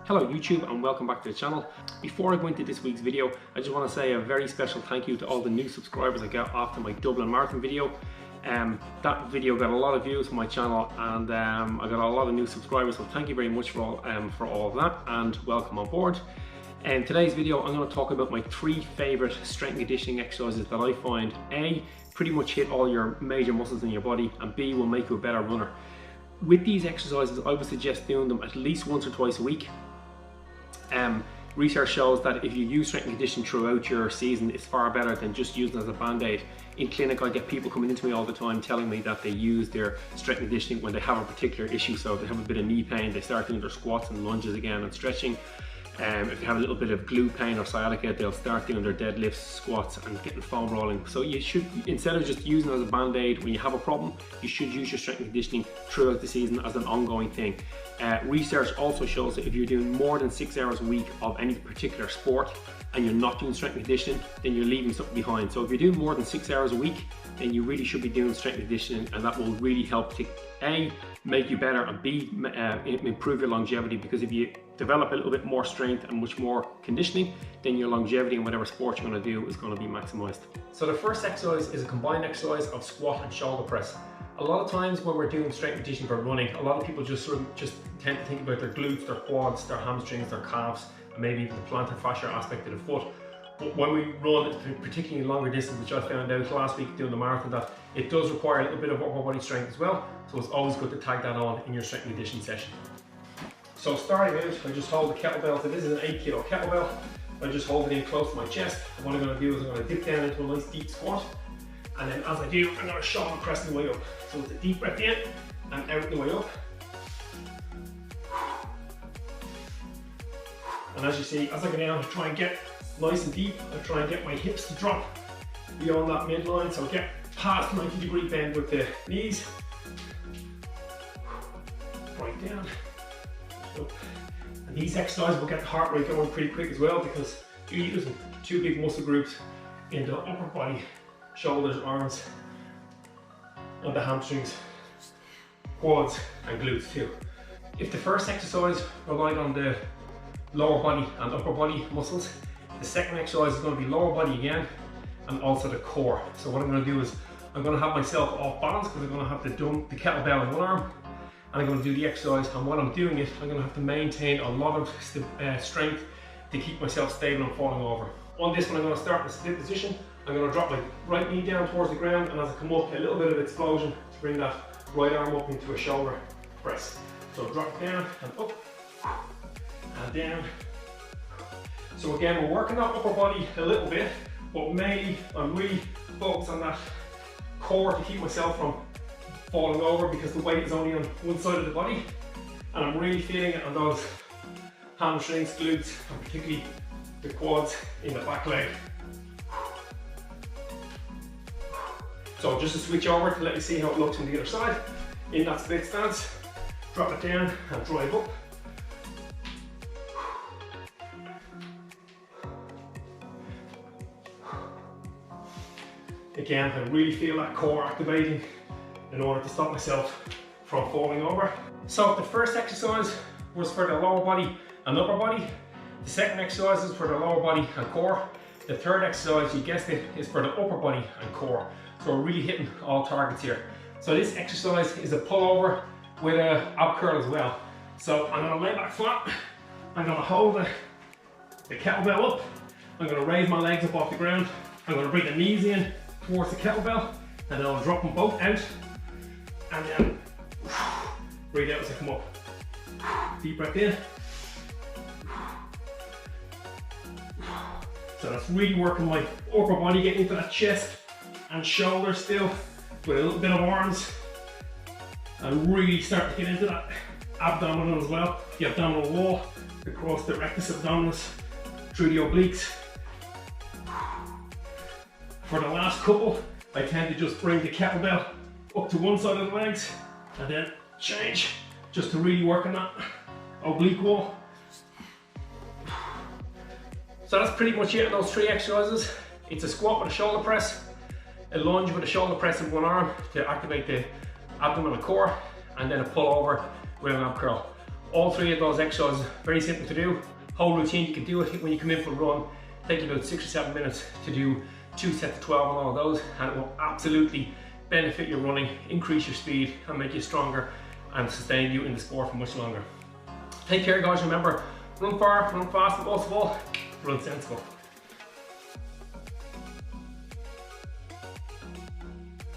Hello YouTube and welcome back to the channel. Before I go into this week's video, I just want to say a very special thank you to all the new subscribers I got after my Dublin Marathon video. That video got a lot of views on my channel and I got a lot of new subscribers, so thank you very much for all of that and welcome on board. In today's video I'm going to talk about my 3 favourite strength and conditioning exercises that I find A, pretty much hit all your major muscles in your body, and B, will make you a better runner. With these exercises I would suggest doing them at least once or twice a week. Research shows that if you use strength and conditioning throughout your season, it's far better than just using it as a band-aid. In clinic I get people coming into me all the time telling me that they use their strength and conditioning when they have a particular issue. So if they have a bit of knee pain, they start doing their squats and lunges again and stretching. If they have a little bit of glute pain or sciatica, they'll start doing their deadlifts, squats and getting foam rolling. So you should, instead of just using it as a band-aid when you have a problem, you should use your strength and conditioning throughout the season as an ongoing thing. Research also shows that if you're doing more than 6 hours a week of any particular sport and you're not doing strength and conditioning, then you're leaving something behind. So if you're doing more than 6 hours a week, then you really should be doing strength and conditioning, and that will really help to A, make you better, and B, improve your longevity, because if you develop a little bit more strength and much more conditioning, then your longevity in whatever sport you're going to do is going to be maximized. So the first exercise is a combined exercise of squat and shoulder press. A lot of times when we're doing strength and conditioning for running, a lot of people just tend to think about their glutes, their quads, their hamstrings, their calves, and maybe even the plantar fascia aspect of the foot. But when we run, particularly longer distance, which I found out last week doing the marathon, that it does require a little bit of upper body strength as well. So it's always good to tag that on in your strength and conditioning session. So starting out, I just hold the kettlebell. So this is an 8 kilo kettlebell. I just hold it in close to my chest. And what I'm going to do is I'm going to dip down into a nice deep squat. And then as I do, I'm going to shoulder press the way up. So it's a deep breath in and out the way up. And as you see, as I go down, I try and get nice and deep. I try and get my hips to drop beyond that midline, so get past 90-degree bend with the knees. Right down. Up. And these exercises will get the heart rate going pretty quick as well, because you're using 2 big muscle groups in the upper body, shoulders, arms, and the hamstrings, quads and glutes too. If the first exercise relied on the lower body and upper body muscles, the second exercise is going to be lower body again and also the core. So what I'm going to do is I'm going to have myself off balance, because I'm going to have the kettlebell in one arm and I'm going to do the exercise, and while I'm doing it I'm going to have to maintain a lot of strength to keep myself stable and falling over. On this one I'm going to start in a split position. I'm going to drop my right knee down towards the ground, and as I come up, a little bit of explosion to bring that right arm up into a shoulder press. So drop it down and up and down. So again, we're working that upper body a little bit, but mainly I'm really focused on that core to keep myself from falling over, because the weight is only on one side of the body, and I'm really feeling it on those hamstrings, glutes, and particularly the quads in the back leg. So just to switch over to let you see how it looks on the other side, in that split stance, drop it down and drive up. Again, I really feel that core activating in order to stop myself from falling over. So the first exercise was for the lower body and upper body. The second exercise is for the lower body and core. The third exercise, you guessed it, is for the upper body and core. So we're really hitting all targets here. So this exercise is a pullover with an ab curl as well. So I'm going to lay back flat. I'm going to hold the kettlebell up. I'm going to raise my legs up off the ground. I'm going to bring the knees in towards the kettlebell, and then I'll drop them both out, and then breathe out as I come up. Deep breath in. So that's really working my upper body, getting into that chest and shoulders still, with a little bit of arms, and really start to get into that abdominal as well, the abdominal wall, across the rectus abdominis, through the obliques. For the last couple, I tend to just bring the kettlebell up to one side of the legs and then change, just to really work on that oblique wall. So that's pretty much it on those 3 exercises. It's a squat with a shoulder press, a lunge with a shoulder press in one arm to activate the abdominal core, and then a pull over with an ab curl. All three of those exercises, very simple to do. Whole routine, you can do it when you come in for a run. Take you about 6 or 7 minutes to do 2 sets of 12 on all of those, and it will absolutely benefit your running, increase your speed, and make you stronger and sustain you in the sport for much longer. Take care, guys. Remember, run far, run fast, and most of all, run sensible.